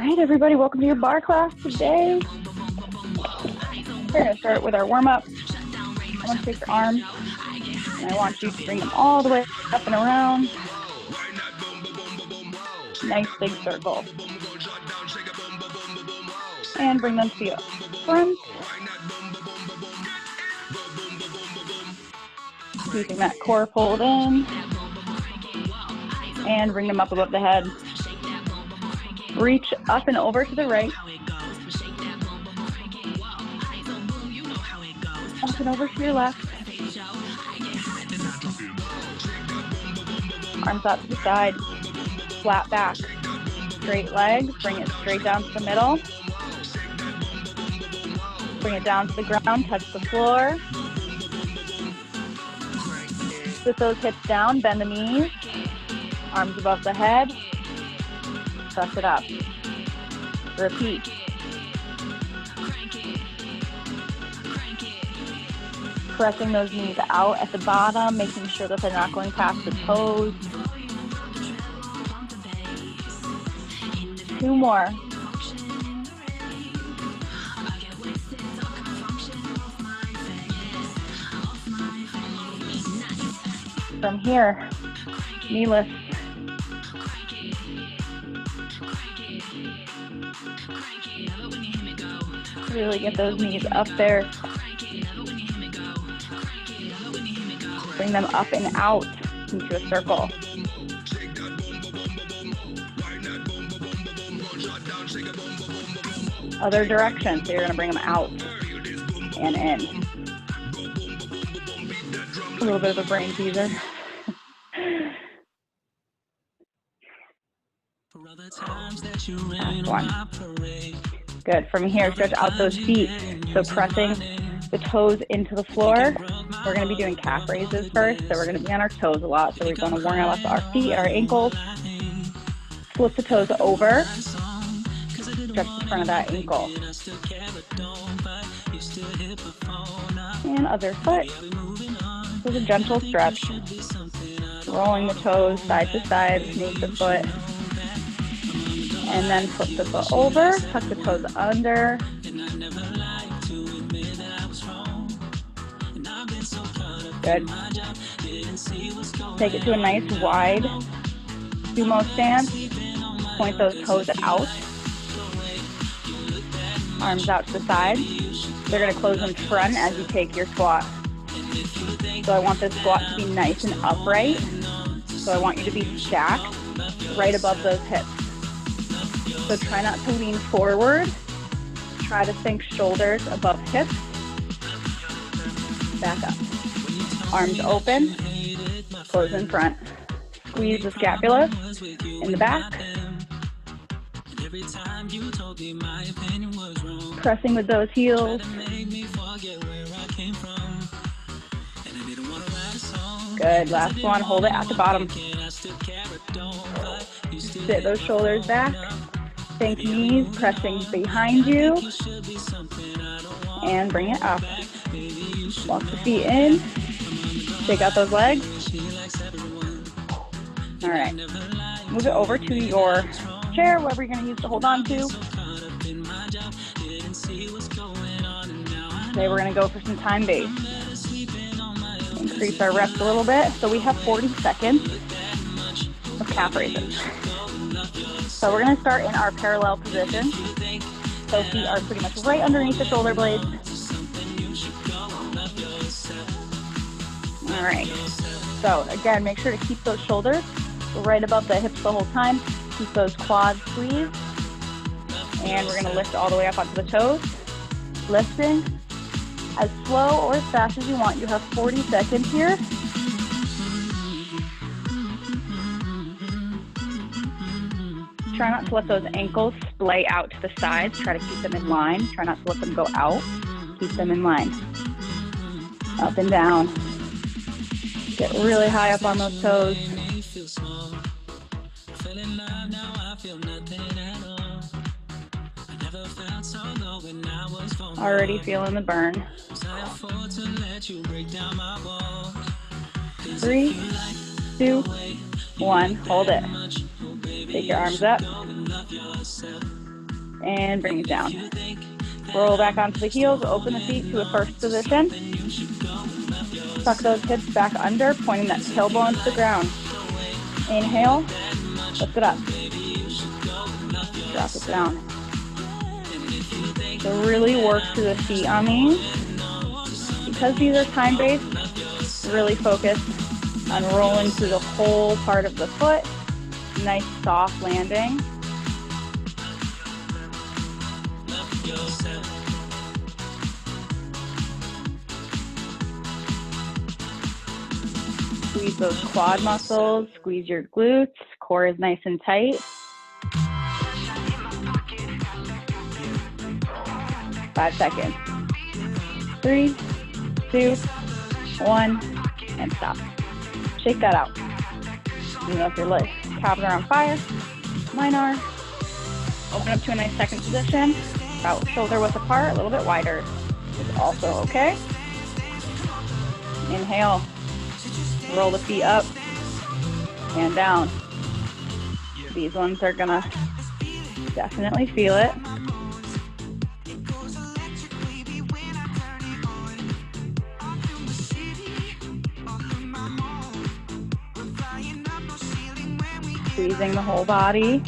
right, everybody, welcome to your barre class today. We're going to start with our warm-up. I want to take your arms, and I want you to bring them all the way up and around. Nice big circle. And bring them to the front. Keeping that core pulled in. And bring them up above the head. Reach up and over to the right. Up and over to your left. Arms out to the side. Flat back. Straight legs. Bring it straight down to the middle. Bring it down to the ground. Touch the floor. Sit those hips down. Bend the knees. Arms above the head. Press it up. Repeat. Pressing those knees out at the bottom, making sure that they're not going past the toes. 2 more. From here, knee lift. Really get those knees up there. Bring them up and out into a circle. Other direction, so you're going to bring them out and in. A little bit of a brain teaser. Last one. Good. From here, stretch out those feet. So pressing the toes into the floor. We're going to be doing calf raises first. So we're going to be on our toes a lot. So we're going to warm up our feet, our ankles. Flip the toes over. Stretch the front of that ankle. And other foot. This is a gentle stretch. Rolling the toes side to side, sneak the foot. And then flip the foot over, tuck the toes under. Good. Take it to a nice wide sumo stance. Point those toes out. Arms out to the side. They're going to close in front as you take your squat. So I want this squat to be nice and upright. So I want you to be stacked right above those hips. So try not to lean forward. Try to sink shoulders above hips. Back up. Arms open. Close in front. Squeeze the scapula in the back. Pressing with those heels. Good. Last one. Hold it at the bottom. Sit those shoulders back. Sink knees, pressing behind you. And bring it up. Walk the feet in. Shake out those legs. All right. Move it over to your chair, whatever you're going to use to hold on to. Today we're going to go for some time-based. Increase our reps a little bit. So we have 40 seconds of calf raises. So we're going to start in our parallel position. So feet are pretty much right underneath the shoulder blades. All right. So again, make sure to keep those shoulders right above the hips the whole time. Keep those quads squeezed. And we're going to lift all the way up onto the toes. Lifting as slow or as fast as you want. You have 40 seconds here. Try not to let those ankles splay out to the sides. Try to keep them in line. Try not to let them go out. Keep them in line. Up and down. Get really high up on those toes. Already feeling the burn. 3, 2, 1. Hold it. Take your arms up. and bring it down. Roll back onto the heels, open the feet to a first position. Tuck those hips back under, pointing that tailbone to the ground. Inhale, lift it up. Drop it down. So really work through the feet on these. Because these are time-based, really focus on rolling through the whole part of the foot. Nice soft landing. Squeeze those quad muscles, squeeze your glutes, core is nice and tight. 5 seconds. 3, 2, 1, and stop. Shake that out. You know if your legs, calves are on fire, mine are. Open up to a nice second position. About shoulder width apart, a little bit wider is also okay. Inhale. Roll the feet up and down. These ones are gonna definitely feel it. Squeezing the whole body.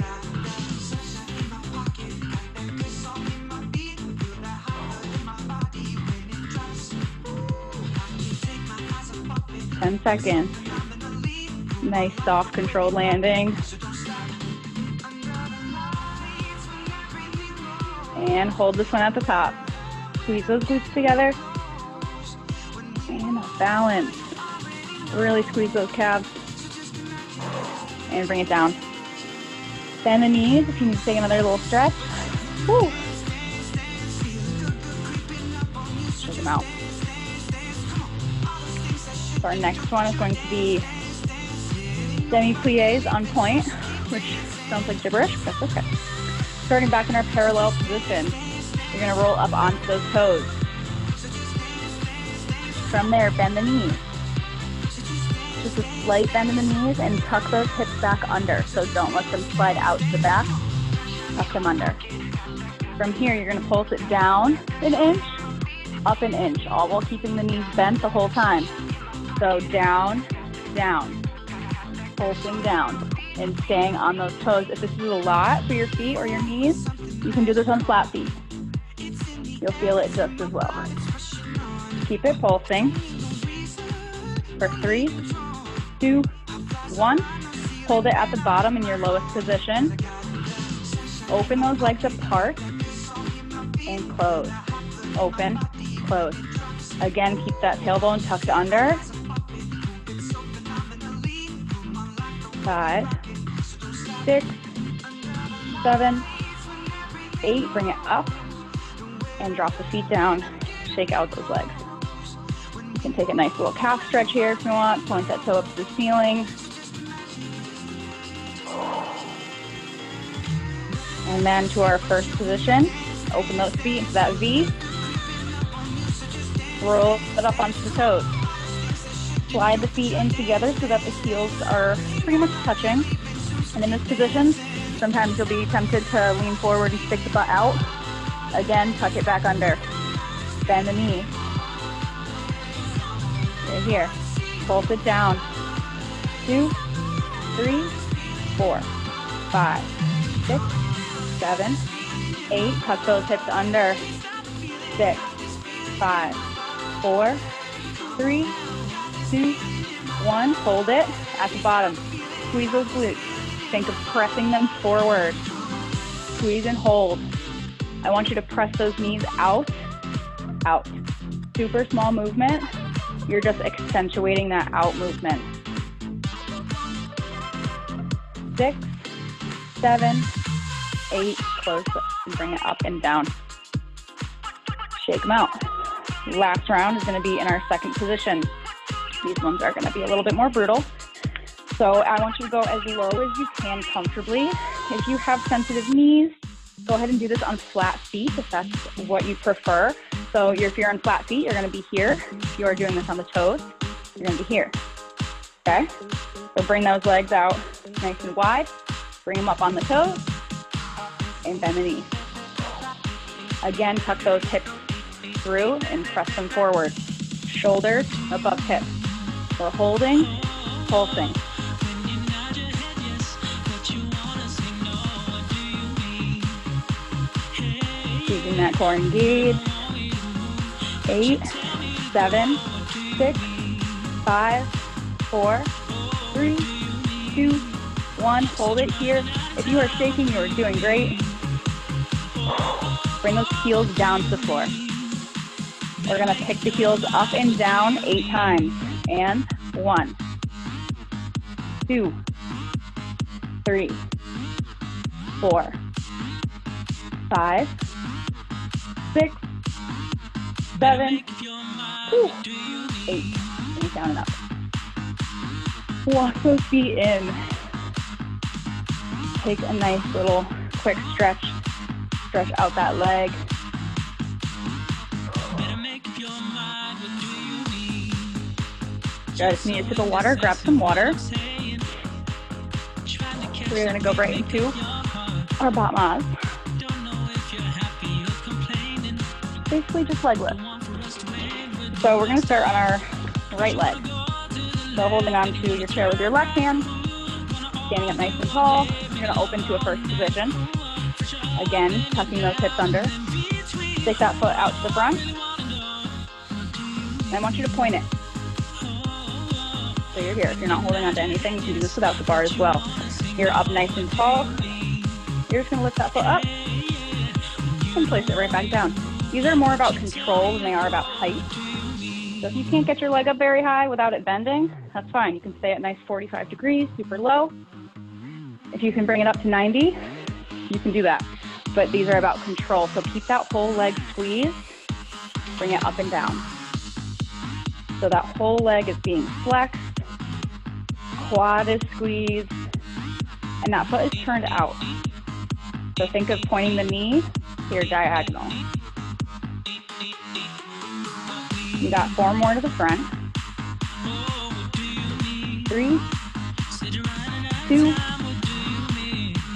Ten seconds. Nice, soft, controlled landing. And hold this one at the top. Squeeze those glutes together. And balance. Really squeeze those calves. And bring it down. Bend the knees if you need to take another little stretch. Woo. Shake them out. So our next one is going to be demi-plies on point, which sounds like gibberish, but that's okay. Starting back in our parallel position, you're going to roll up onto those toes. From there, bend the knees. Just a slight bend in the knees and tuck those hips back under. So don't let them slide out to the back. Tuck them under. From here, you're going to pulse it down an inch, up an inch, all while keeping the knees bent the whole time. So down, down, pulsing down, and staying on those toes. If this is a lot for your feet or your knees, you can do this on flat feet. You'll feel it just as well. Keep it pulsing for 3, 2, 1. Hold it at the bottom in your lowest position. Open those legs apart and close. Open, close. Again, keep that tailbone tucked under. 5, 6, 7, 8. Bring it up and drop the feet down. Shake out those legs. You can take a nice little calf stretch here if you want. Point that toe up to the ceiling. And then to our first position. Open those feet into that V. Roll it up onto the toes. Slide the feet in together so that the heels are pretty much touching. And in this position, sometimes you'll be tempted to lean forward and stick the butt out. Again, tuck it back under. Bend the knee. Right here. Pulse it down. 2, 3, 4, 5, 6, 7, 8. Tuck those hips under. 6, 5, 4, 3, 2, 1. Hold it at the bottom. Squeeze those glutes. Think of pressing them forward. Squeeze and hold. I want you to press those knees out, out. Super small movement. You're just accentuating that out movement. 6, 7, 8. Close and bring it up and down. Shake them out. Last round is going to be in our second position. These ones are going to be a little bit more brutal. So I want you to go as low as you can comfortably. If you have sensitive knees, go ahead and do this on flat feet if that's what you prefer. So if you're on flat feet, you're going to be here. If you are doing this on the toes, you're going to be here. Okay? So bring those legs out nice and wide. Bring them up on the toes and bend the knees. Again, tuck those hips through and press them forward. Shoulders above hips. We're holding, pulsing. Keeping that core engaged. 8, 7, 6, 5, 4, 3, 2, 1. Hold it here. If you are shaking, you are doing great. Bring those heels down to the floor. We're gonna pick the heels up and down 8 times. And 1, 2, 3, 4, 5, 6, 7, 8. Bring it down and up. Walk those feet in. Take a nice little quick stretch. Stretch out that leg. Guys, need a sip of water. Grab some water. We're gonna go right into our Batmas. Basically just leg lift. So we're gonna start on our right leg. So holding on to your chair with your left hand, standing up nice and tall. You're gonna open to a first position. Again, tucking those hips under. Stick that foot out to the front. And I want you to point it. So you're here. If you're not holding on to anything, you can do this without the bar as well. You're up nice and tall. You're just gonna lift that foot up and place it right back down. These are more about control than they are about height. So if you can't get your leg up very high without it bending, that's fine. You can stay at nice 45 degrees, super low. If you can bring it up to 90, you can do that. But these are about control. So keep that whole leg squeezed, bring it up and down. So that whole leg is being flexed, quad is squeezed, and that foot is turned out. So think of pointing the knee to your diagonal. You got 4 more to the front. 3, 2,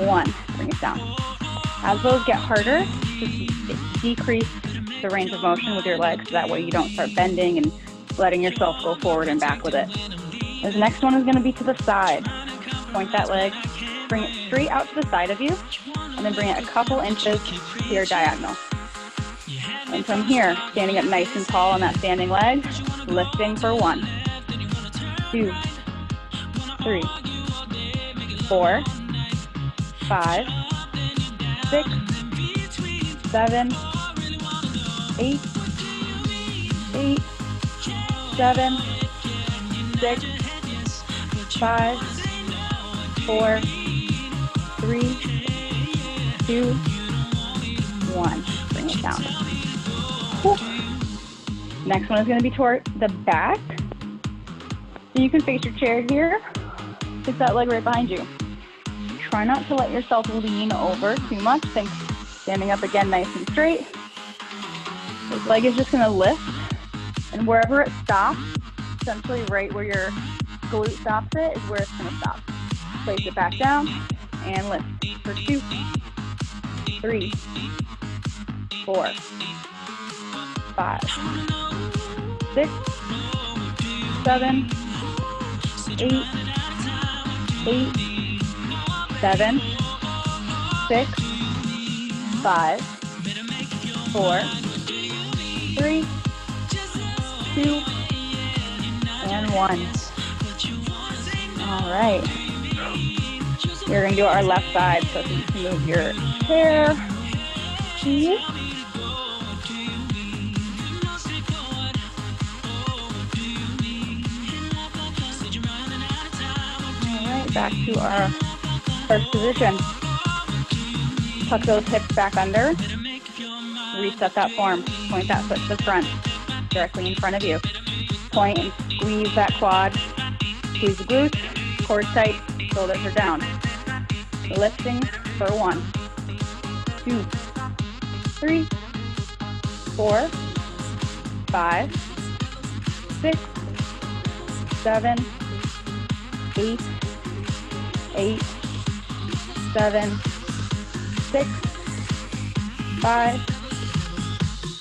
1. Bring it down. As those get harder, just decrease the range of motion with your legs so that way you don't start bending and letting yourself go forward and back with it. This next one is going to be to the side. Point that leg, bring it straight out to the side of you, and then bring it a couple inches to your diagonal. And from here, standing up nice and tall on that standing leg, lifting for 1, 2, 3, 4, 5, 6, 7, 8, 7, 6, 5, 4, 3, 2, 1. Bring it down. Whew. Next one is going to be toward the back. So you can face your chair here. Kick that leg right behind you. Try not to let yourself lean over too much. Think standing up again nice and straight. This leg is just going to lift. And wherever it stops, essentially right where your glute stops it, is where it's going to stop. Place it back down and lift for 2, 3, 4, 5, 6, 7, 8, 7, 6, 5, 4, 3, 2, and 1. All right. We're going to do our left side, so if you can move your chair. All right, back to our first position. Tuck those hips back under. Reset that form. Point that foot to the front, directly in front of you. Point and squeeze that quad. Squeeze the glutes, core tight, shoulders are down. Lifting for 1, 2, 3, 4, 5, 6, 7, 8, 7, 6, 5,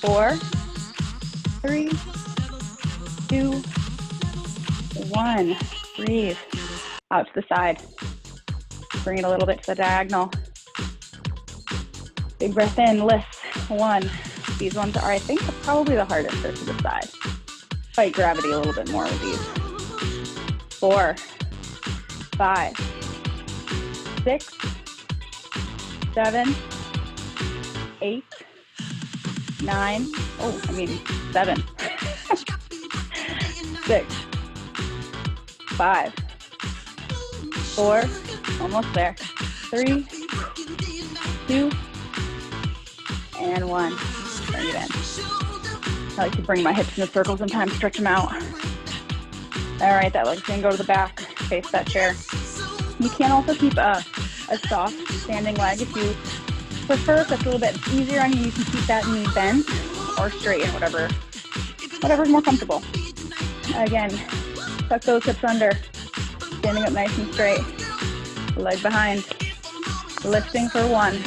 4, 3, 2, 1. Breathe. Out to the side. Bring it a little bit to the diagonal. Big breath in, lift. 1. These ones are, I think, probably the hardest. They're to the side. Fight gravity a little bit more with these. 4, 5, 6, 7, 8, 9. Oh, I mean 7. 6, 5, 4. Almost there. 3, 2, and 1. Bring it in. I like to bring my hips in a circle sometimes, stretch them out. All right, that leg's gonna go to the back, face that chair. You can also keep a soft standing leg if you prefer. If that's a little bit easier on you, you can keep that knee bent or straighten, whatever's more comfortable. Again, tuck those hips under, standing up nice and straight. Leg behind, lifting for 1,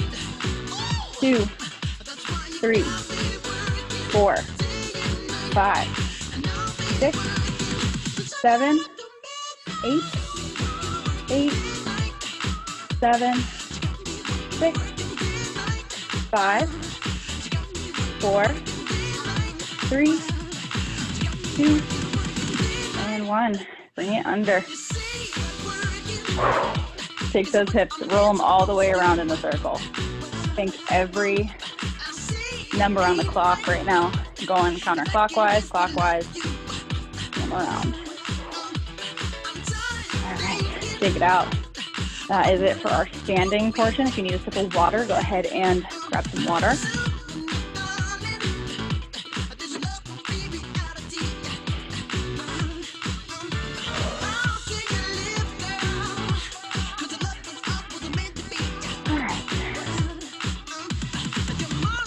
2, 3, 4, 5, 6, 7, 8, 8, 7, 6, 5, 4, 3, 2, and 1. Bring it under. Take those hips, roll them all the way around in the circle. Think every number on the clock right now, going counterclockwise, clockwise, and around. All right, take it out. That is it for our standing portion. If you need a sip of water, go ahead and grab some water.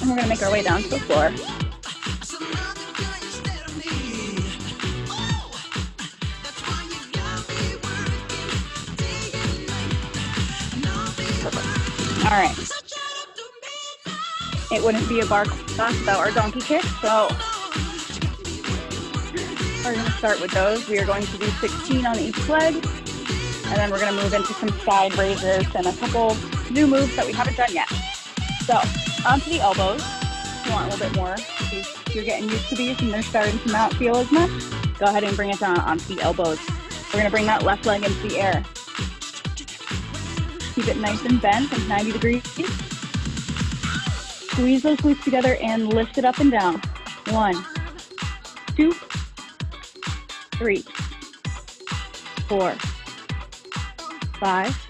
We're going to make our way down to the floor. Perfect. All right. It wouldn't be a bar class without our donkey kick, so we're going to start with those. We are going to do 16 on each leg, and then we're going to move into some side raises and a couple new moves that we haven't done yet. So, onto the elbows. If you want a little bit more, if you're getting used to these and they're starting to not feel as much, go ahead and bring it down onto the elbows. We're going to bring that left leg into the air. Keep it nice and bent at 90 degrees. Squeeze those glutes together and lift it up and down. 1, 2, 3, 4, 5,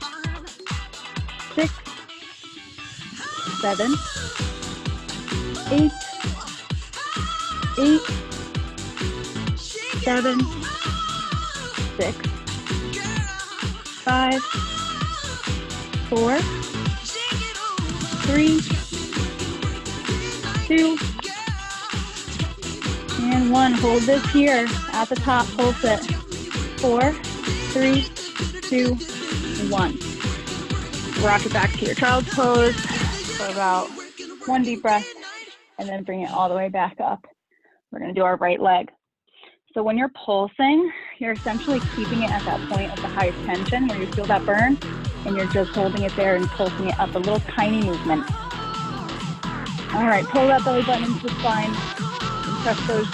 6, 7, 8, 8, 7, 6, 5, 4, 3, 2, and 1. Hold this here at the top. Pulse it. 4, 3, 2, 1. Rock it back to your child's pose for about 1 deep breath, and then bring it all the way back up. We're going to do our right leg. So when you're pulsing, you're essentially keeping it at that point of the highest tension where you feel that burn, and you're just holding it there and pulsing it up, a little tiny movement. All right, pull that belly button into the spine and press those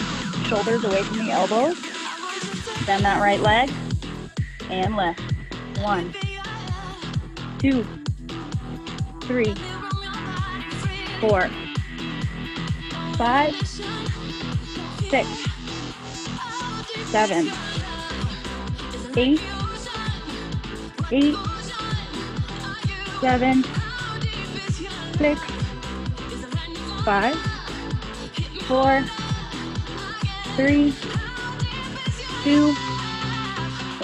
shoulders away from the elbows. Bend that right leg and lift. 1, 2, 3, 4, 5, 6, 7, 8, 8, 7, 6, 5, 4, 3, 2,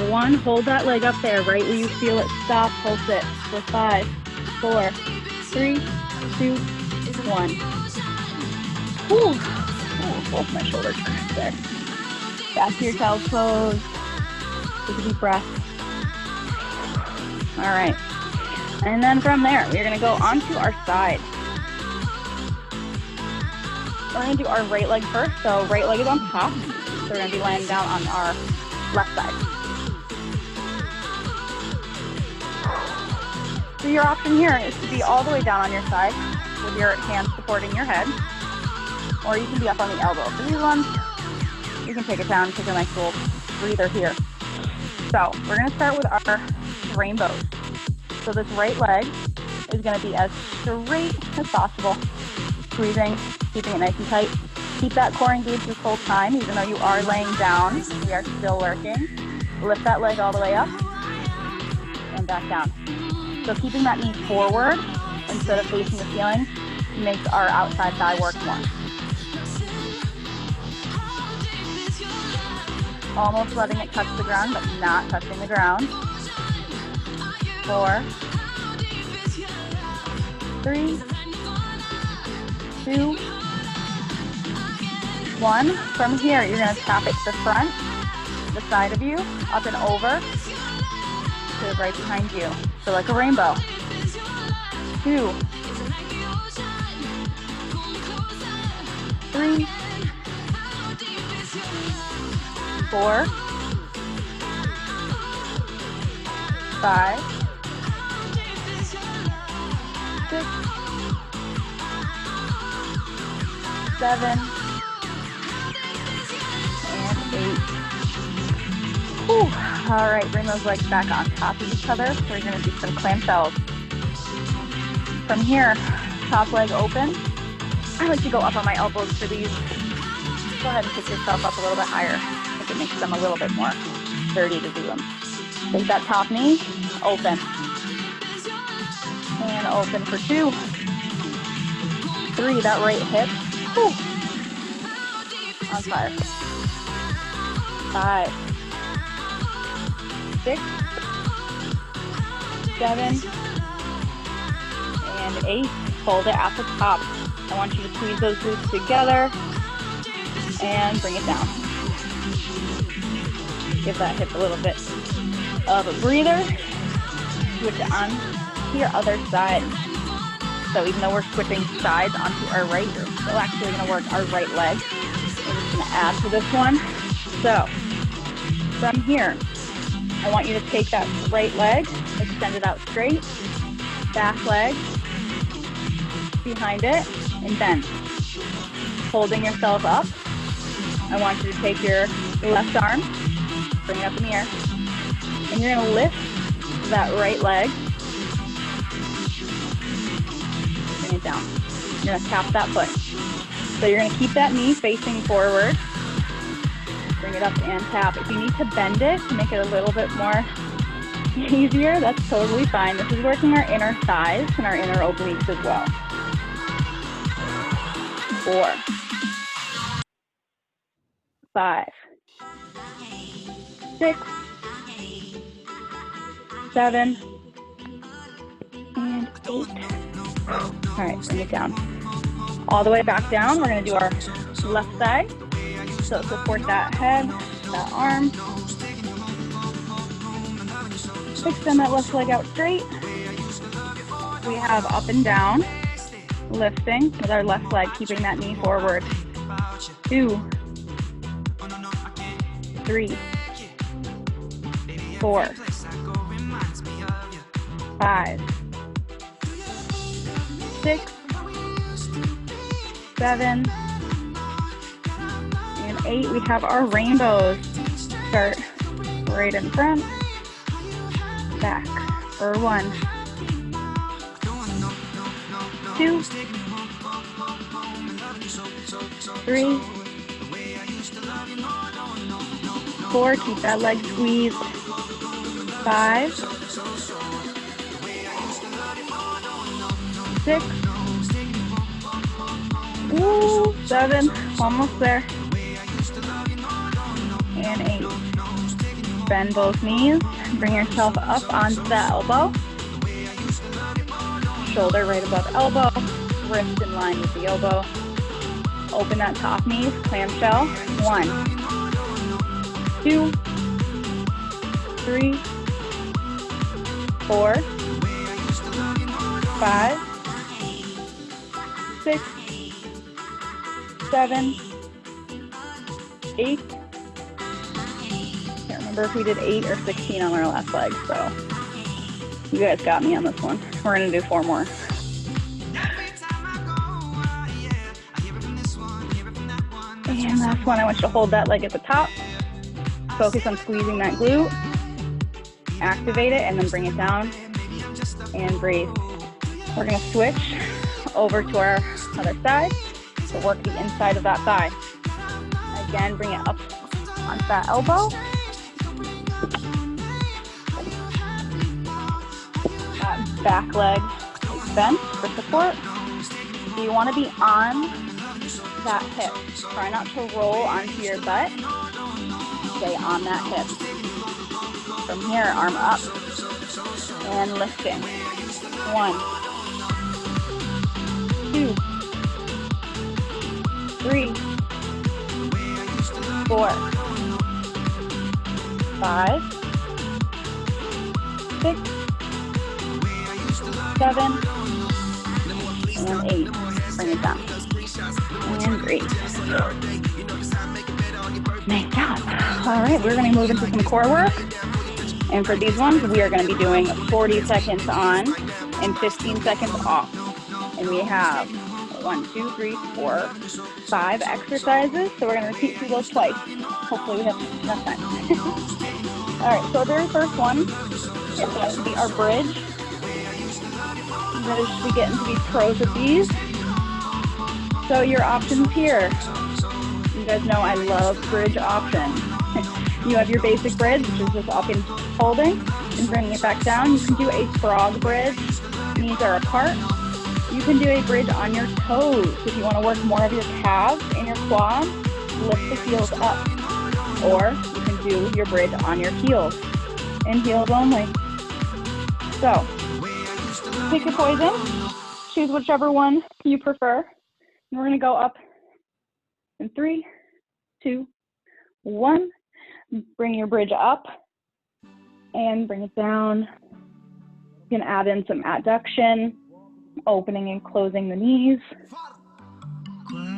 1. Hold that leg up there, right where you feel it. Stop, pulse it for 5, 4, 3, 2, 1. Ooh. Ooh, both my shoulders turned there. Back to your child's pose. Take a deep breath. All right. And then from there, we're going to go onto our side. We're gonna do our right leg first. So right leg is on top. So we're gonna be laying down on our left side. So your option here is to be all the way down on your side with your hands supporting your head, or you can be up on the elbow. For these ones, you can take it down and take a nice little breather here. So we're gonna start with our rainbows. So this right leg is gonna be as straight as possible, squeezing, keeping it nice and tight. Keep that core engaged this whole time, even though you are laying down. We are still working. Lift that leg all the way up and back down. So keeping that knee forward instead of facing the ceiling makes our outside thigh work more. Almost letting it touch the ground, but not touching the ground. 4, 3, 2, 1. From here, you're going to tap it to the front, the side of you, up and over, to right behind you. So like a rainbow. 2, 3, 4, 5, 6, 7, and 8. Whew. All right, bring those legs back on top of each other. We're going to do some clamshells. From here, top leg open. I like to go up on my elbows for these. Go ahead and pick yourself up a little bit higher. I think it makes them a little bit more sturdy to do them. Take that top knee, open. And open for 2, 3, that right hip. Whew. On fire. 5, 6, 7, and 8. Hold it at the top. I want you to squeeze those glutes together and bring it down. Give that hip a little bit of a breather. Switch it on to your other side. So even though we're switching sides onto our right, we're still actually going to work our right leg. We're just going to add to this one. So from here, I want you to take that right leg, extend it out straight, back leg behind it, and bend. Holding yourself up, I want you to take your left arm, bring it up in the air, and you're going to lift that right leg, bring it down. You're going to tap that foot. So you're going to keep that knee facing forward, bring it up and tap. If you need to bend it to make it a little bit more easier, that's totally fine. This is working our inner thighs and our inner obliques as well. 4, 5, 6, 7, and 8. All right, bring it down. All the way back down, we're going to do our left side. So support that head, that arm. Extend that left leg out straight. We have up and down, lifting with our left leg, keeping that knee forward. 2, 3, 4, 5, 6, 7, and 8. We have our rainbows. Start right in front, back for 1, 2, 3, 4. Keep that leg squeezed. 5, 6, 7, almost there, and 8. Bend both knees, bring yourself up onto the elbow, shoulder right above elbow, wrist in line with the elbow. Open that top knee, clamshell. 1, 2, 3, 4, 5, 6, 7, 8. Can't remember if we did 8 or 16 on our last leg, so you guys got me on this one. We're gonna do 4 more. And last one, I want you to hold that leg at the top. Focus on squeezing that glute. Activate it and then bring it down and breathe. We're gonna switch over to our other side to work the inside of that thigh. Again, bring it up onto that elbow. That back leg is bent for support. So you wanna be on that hip. Try not to roll onto your butt. Stay on that hip. From here, arm up and lifting. 1, 2, 3, 4, 5, 6, 7, and 8. Bring it down. And breathe. Nice job. All right, we're going to move into some core work. And for these ones, we are going to be doing 40 seconds on and 15 seconds off. And we have 1, 2, 3, 4, 5 exercises. So we're going to repeat through those twice. Hopefully we have enough time. All right, so the very first one is going to be our bridge. I'm going to be getting to be pros with these. So your options here. You guys know I love bridge options. You have your basic bridge, which is just up and holding and bringing it back down. You can do a frog bridge. Knees are apart. You can do a bridge on your toes. If you want to work more of your calves and your quads, lift the heels up. Or you can do your bridge on your heels and heels only. So pick your poison. Choose whichever one you prefer. And we're going to go up in 3, 2, 1. Bring your bridge up and bring it down. You can add in some adduction, opening and closing the knees.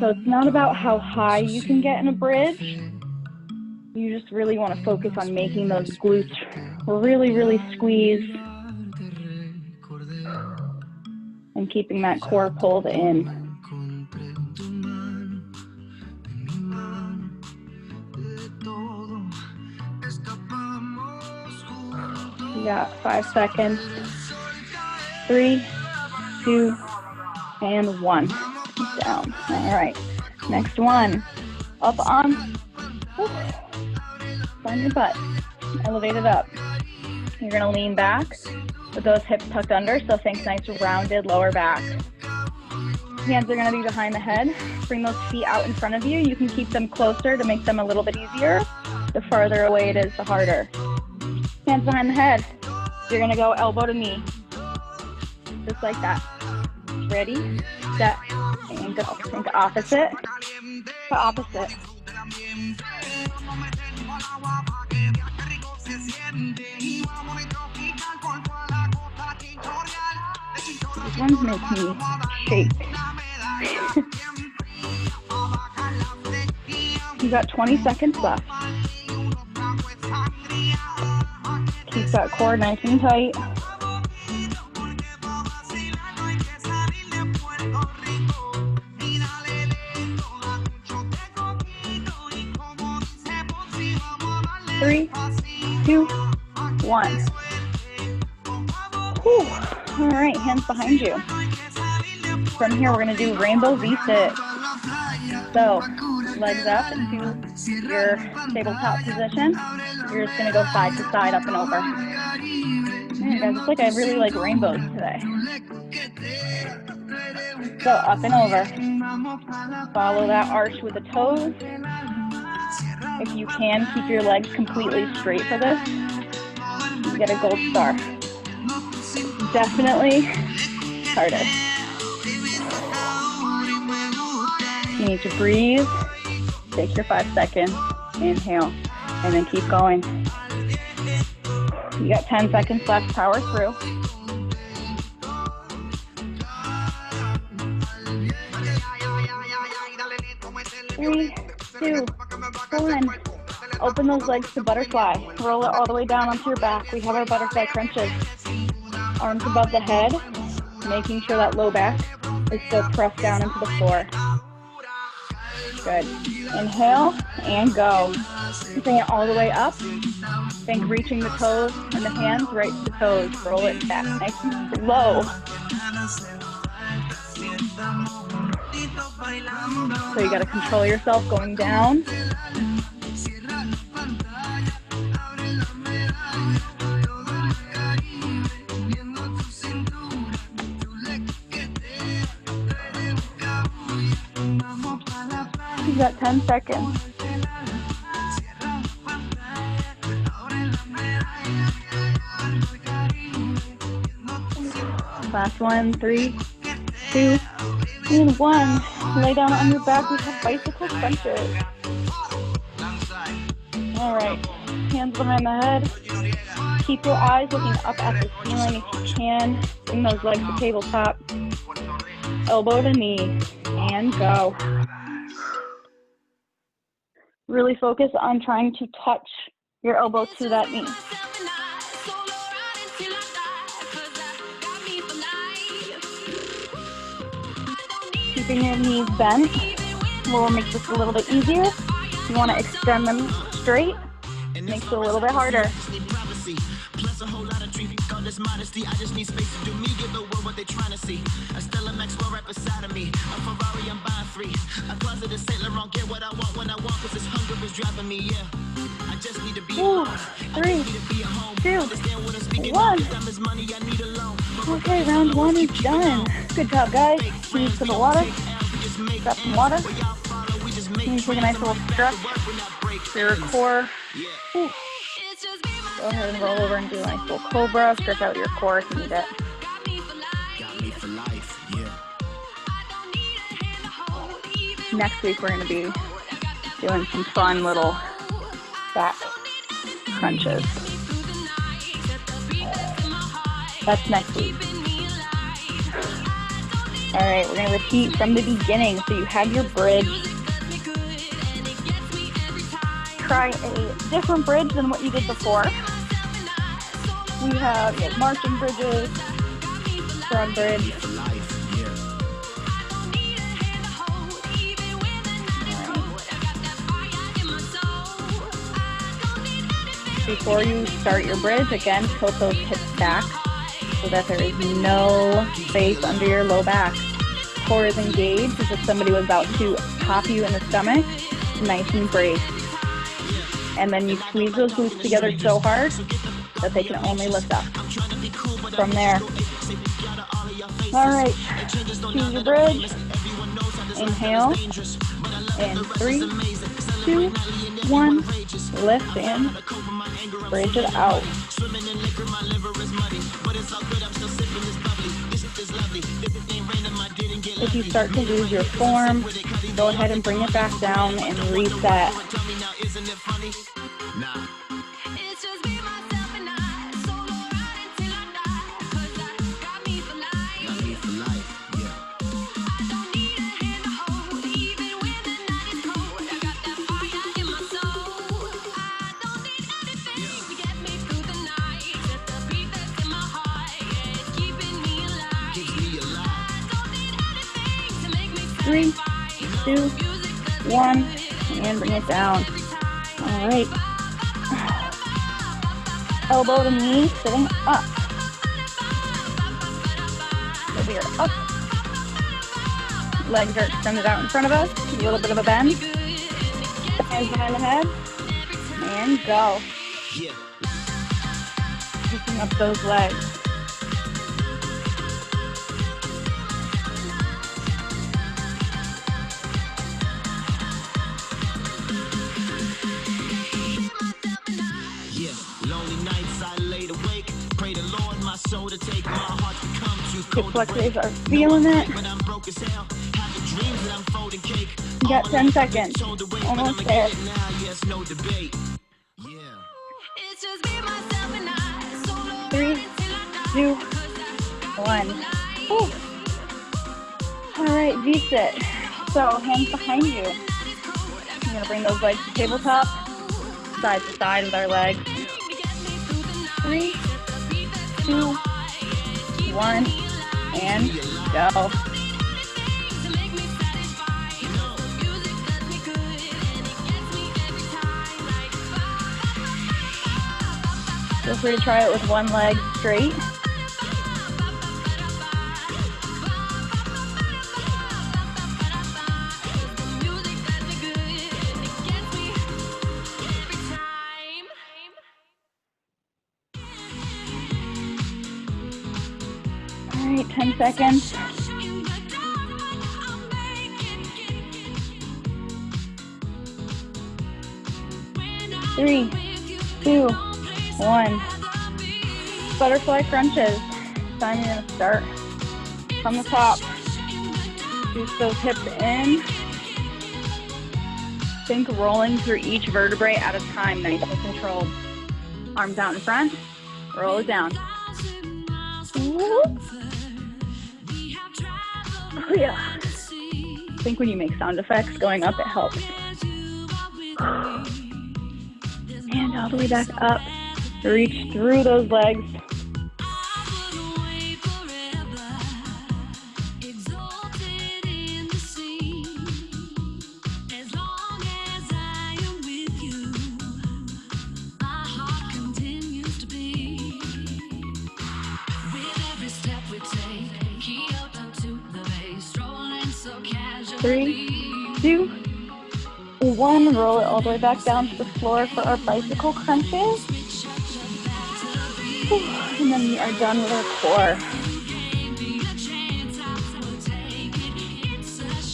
So it's not about how high you can get in a bridge. You just really want to focus on making those glutes really, really squeeze and keeping that core pulled in. You got 5 seconds. 3, 2, and 1. Down. All right. Next one. Up on your butt. Elevate it up. You're going to lean back with those hips tucked under, so think nice rounded lower back. Hands are going to be behind the head. Bring those feet out in front of you. You can keep them closer to make them a little bit easier. The farther away it is, the harder. Hands behind the head. You're going to go elbow to knee. Just like that. Ready, set, and go. Think opposite to opposite. These ones make me shake. You got 20 seconds left. Keep that core nice and tight. Three, 2, 1. Whew. All right, hands behind you. From here, we're going to do rainbow V-sit. So, legs up into your tabletop position. You're just going to go side to side, up and over. Man, guys, it's like I really like rainbows today. So, up and over. Follow that arch with the toes. If you can, keep your legs completely straight for this. You get a gold star. Definitely harder. You need to breathe. Take your 5 seconds. Inhale. And then keep going. You got 10 seconds left. Power through. 3, 2, 1. Open those legs to butterfly. Roll it all the way down onto your back. We have our butterfly crunches. Arms above the head, making sure that low back is still pressed down into the floor. Good. Inhale and go. Bring it all the way up. Think reaching the toes and the hands right to the toes. Roll it back nice and slow. So you got to control yourself going down. You got 10 seconds. Last one, 3, 2, and 1. Lay down on your back. We have bicycle crunches. All right, hands behind the head. Keep your eyes looking up at the ceiling if you can. Bring those legs to tabletop. Elbow to knee, and go. Really focus on trying to touch your elbow to that knee. Keeping your knees bent will make this a little bit easier. You want to extend them straight, makes it a little bit harder. Plus a whole lot of treat, call this modesty. I just need space to do me, give the world what they trying to see. A Stella Maxwell right beside of me. A Ferrari, I'm buying 3. A closet of Saint Laurent, get what I want when I want, cause this hunger is driving me, yeah. I just need to be alone. 3, 2, 1. Okay, round 1 is done. Good job, guys. Sneeze to the water. Grab some water. You take a nice little stretch for your core. Ooh. Go ahead and roll over and do a nice little cobra. Stretch out your core if you need it. Next week we're going to be doing some fun little back crunches. That's next week. All right, we're going to repeat from the beginning. So you have your bridge. Try a different bridge than what you did before. We have marching bridges, frog bridge. Before you start your bridge, again, tilt those hips back so that there is no space under your low back. Core is engaged as if somebody was about to pop you in the stomach, nice and braced. And then you squeeze those glutes together so hard that they can only lift up from there. All right, choose your bridge. Inhale, and 3, 2, 1, lift in, bridge it out. If you start to lose your form, go ahead and bring it back down and reset. Three, 2, 1, and bring it down. All right. Elbow to knee, sitting up. So we are up. Legs are extended out in front of us. A little bit of a bend. Hands behind the head. And go. Picking up those legs. Hip flexors are feeling it. You got 10 seconds. Almost there. 3, 2, 1. Woo. All right, V-sit. So hands behind you. gonna bring those legs to tabletop, side to side with our legs. 3, 2, 1, and go. Feel free to try it with one leg straight. All right, 10 seconds. Three, 2, 1. Butterfly crunches. Time you're gonna start from the top. Juice those hips in. Think rolling through each vertebrae at a time, nice and controlled. Arms out in front, roll it down. Whoop. Oh yeah. I think when you make sound effects going up, it helps. And all the way back up. Reach through those legs. Three, 2, 1. Roll it all the way back down to the floor for our bicycle crunches. And then we are done with our core.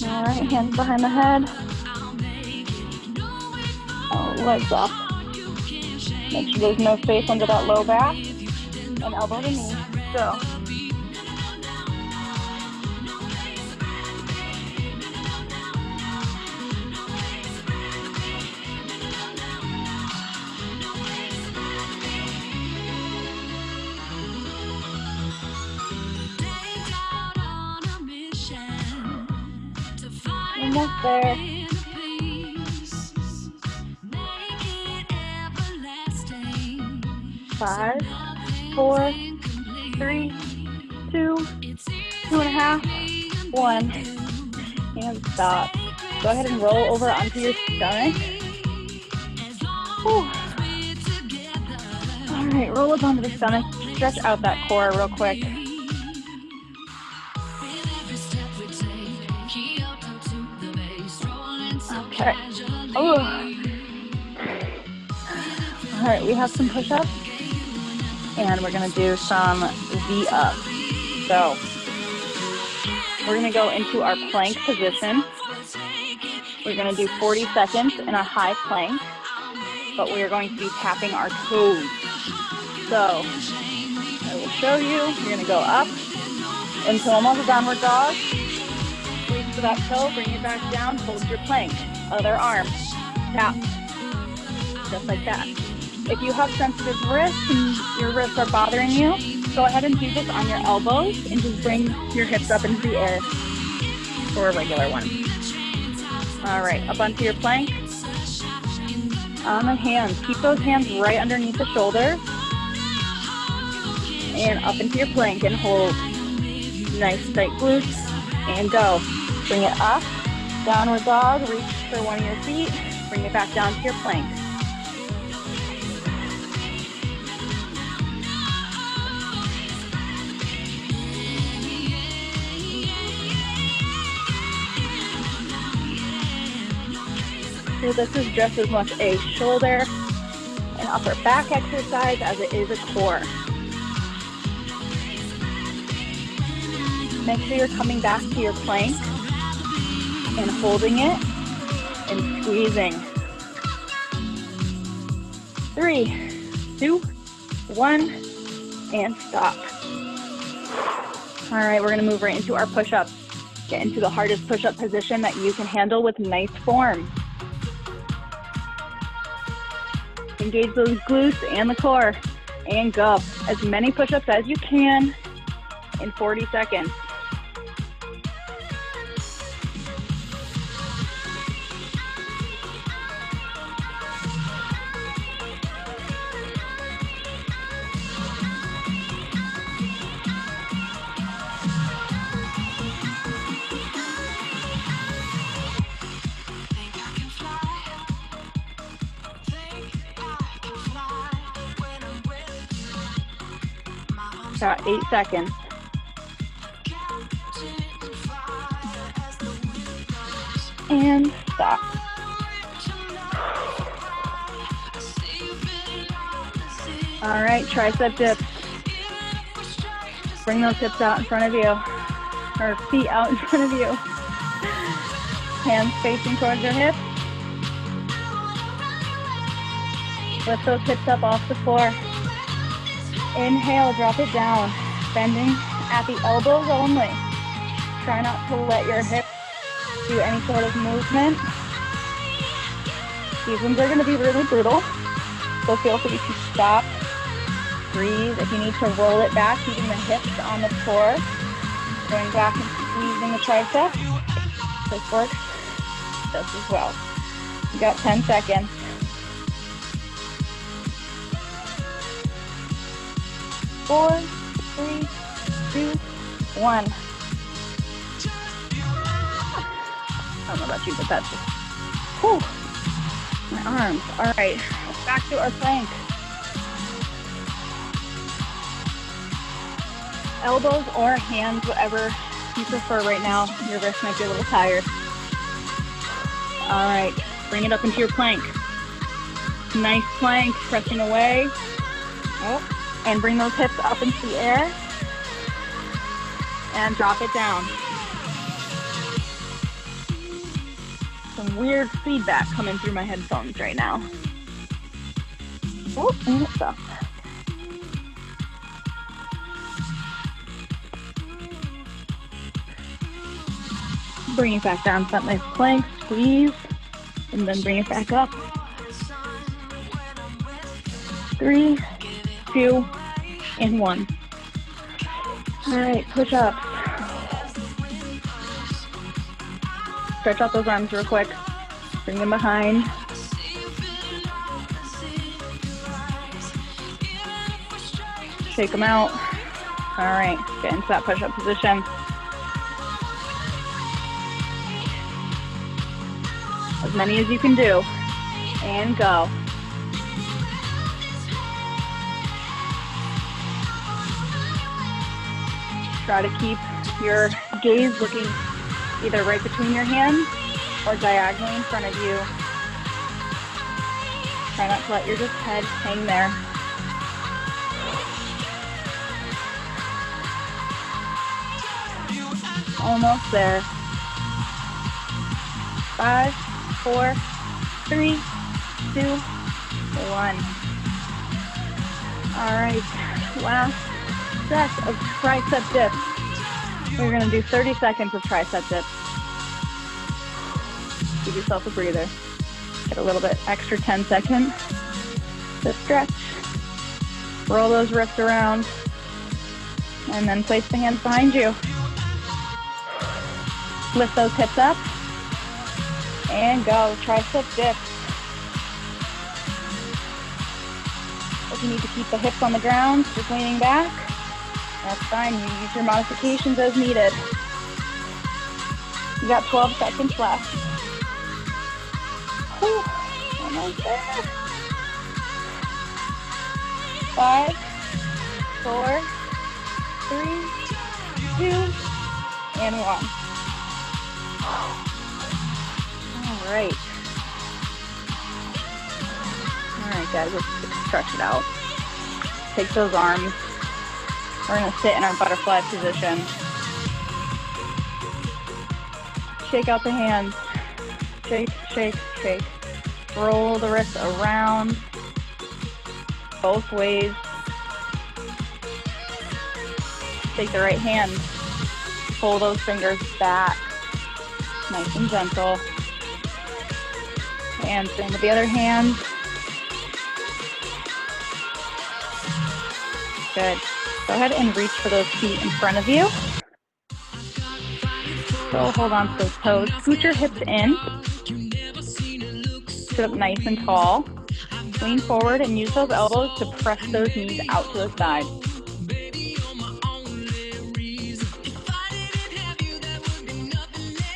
All right, hands behind the head. Legs up. Make sure there's no space under that low back. And elbow to knee. Go. Almost there. Five, 4, 3, 2, 2.5, 1. And stop. Go ahead and roll over onto your stomach. Whew. All right, roll up onto the stomach. Stretch out that core real quick. Okay. Oh. All right, we have some push-ups, and we're gonna do some V-ups. So we're gonna go into our plank position. We're gonna do 40 seconds in a high plank, but we are going to be tapping our toes. So I will show you. You're gonna go up into almost a downward dog. Reach for that toe, bring it back down, hold your plank. Other arm, tap, just like that. If you have sensitive wrists and your wrists are bothering you, go ahead and do this on your elbows and just bring your hips up into the air for a regular one. All right, up onto your plank. On the hands, keep those hands right underneath the shoulders. And up into your plank and hold. Nice tight glutes, and go. Bring it up, downward dog, reach for one of your feet, bring it back down to your plank. So this is just as much a shoulder and upper back exercise as it is a core. Make sure you're coming back to your plank and holding it and squeezing. 3, 2, 1, and stop. All right, we're gonna move right into our push-ups. Get into the hardest push-up position that you can handle with nice form. Engage those glutes and the core, and go. As many push-ups as you can in 40 seconds. Got 8 seconds. And stop. All right, tricep dips. Bring those hips out in front of you, or feet out in front of you. Hands facing towards your hips. Lift those hips up off the floor. Inhale, drop it down. Bending at the elbows only. Try not to let your hips do any sort of movement. These ones are going to be really brutal, so feel free to stop, breathe. If you need to roll it back, keeping the hips on the floor, going back and squeezing the triceps. This works just as well. You got 10 seconds. 4, 3, 2, 1. I don't know about you, but that's just, whew, my arms. All right, back to our plank. Elbows or hands, whatever you prefer right now. Your wrist might be a little tired. All right, bring it up into your plank. Nice plank, pressing away. Oh, and bring those hips up into the air. And drop it down. Some weird feedback coming through my headphones right now. Oh, and it stopped. Bring it back down to that nice plank, squeeze, and then bring it back up. 3, 2, and 1. All right, push up. Stretch out those arms real quick. Bring them behind. Shake them out. All right, get into that push-up position. As many as you can do. And go. Try to keep your gaze looking either right between your hands or diagonally in front of you. Try not to let your just head hang there. Almost there. 5, 4, 3, 2, 1. All right, last set of tricep dips. We're going to do 30 seconds of tricep dips. Give yourself a breather. Get a little bit extra 10 seconds to stretch. Roll those wrists around. And then place the hands behind you. Lift those hips up. And go. Tricep dips. If you need to keep the hips on the ground, just leaning back, that's fine. You use your modifications as needed. You got 12 seconds left. Whew, almost there. 5, 4, 3, 2, and 1. All right. All right, guys, let's stretch it out. Take those arms. We're going to sit in our butterfly position. Shake out the hands. Shake, shake, shake. Roll the wrists around both ways. Take the right hand. Pull those fingers back. Nice and gentle. And same with the other hand. Good. Go ahead and reach for those feet in front of you. So hold on to those toes. Scoot your hips in. Sit up nice and tall. Lean forward and use those elbows to press those knees out to the side.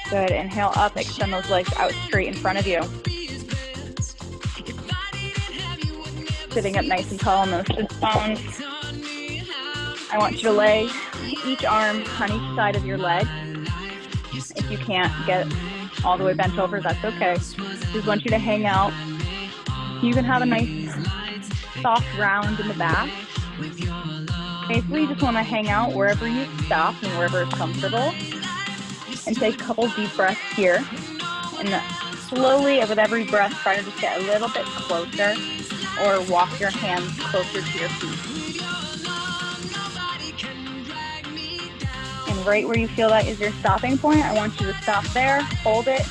Good. Inhale up. Extend those legs out straight in front of you. Sitting up nice and tall on those sit bones. I want you to lay each arm on each side of your leg. If you can't get all the way bent over, that's okay. Just want you to hang out. You can have a nice soft round in the back. Basically, you just want to hang out wherever you stop and wherever it's comfortable. And take a couple deep breaths here. And slowly, with every breath, try to just get a little bit closer or walk your hands closer to your feet. And right where you feel that is your stopping point, I want you to stop there, hold it,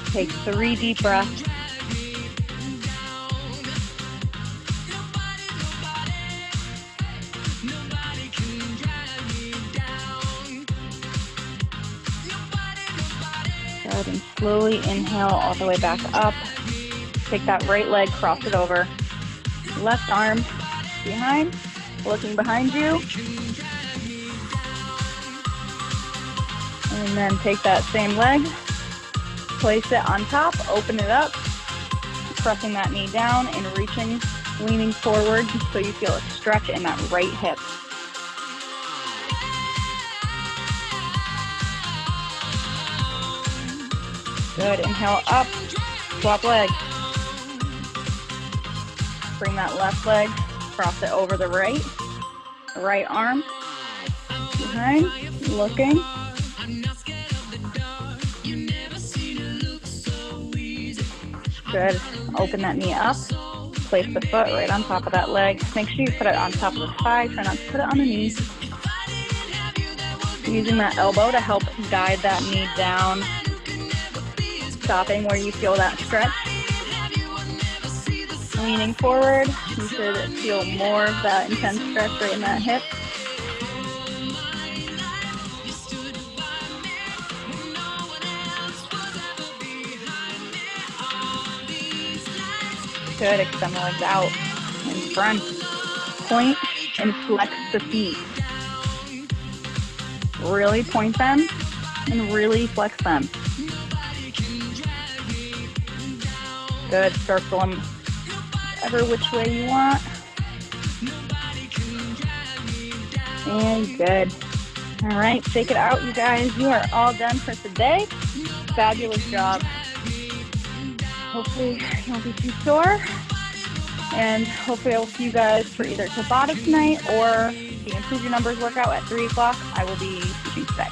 take 3 deep breaths. Good, and slowly inhale all the way back up. Take that right leg, cross it over. Left arm behind, looking behind you. And then take that same leg, place it on top, open it up, pressing that knee down and reaching, leaning forward so you feel a stretch in that right hip. Good, inhale up, swap legs. Bring that left leg, cross it over the right arm, behind, looking. Good, open that knee up, place the foot right on top of that leg. Make sure you put it on top of the thigh, try not to put it on the knees. Using that elbow to help guide that knee down, stopping where you feel that stretch. Leaning forward, you should feel more of that intense stretch right in that hip. Good, extend the legs out in front. Point and flex the feet. Really point them and really flex them. Good, circle them whichever which way you want. And good. All right, shake it out, you guys. You are all done for today. Fabulous job. Hopefully you won't be too sore. And hopefully I will see you guys for either Tabata tonight or the Improve Your Numbers workout at 3 o'clock. I will be teaching today.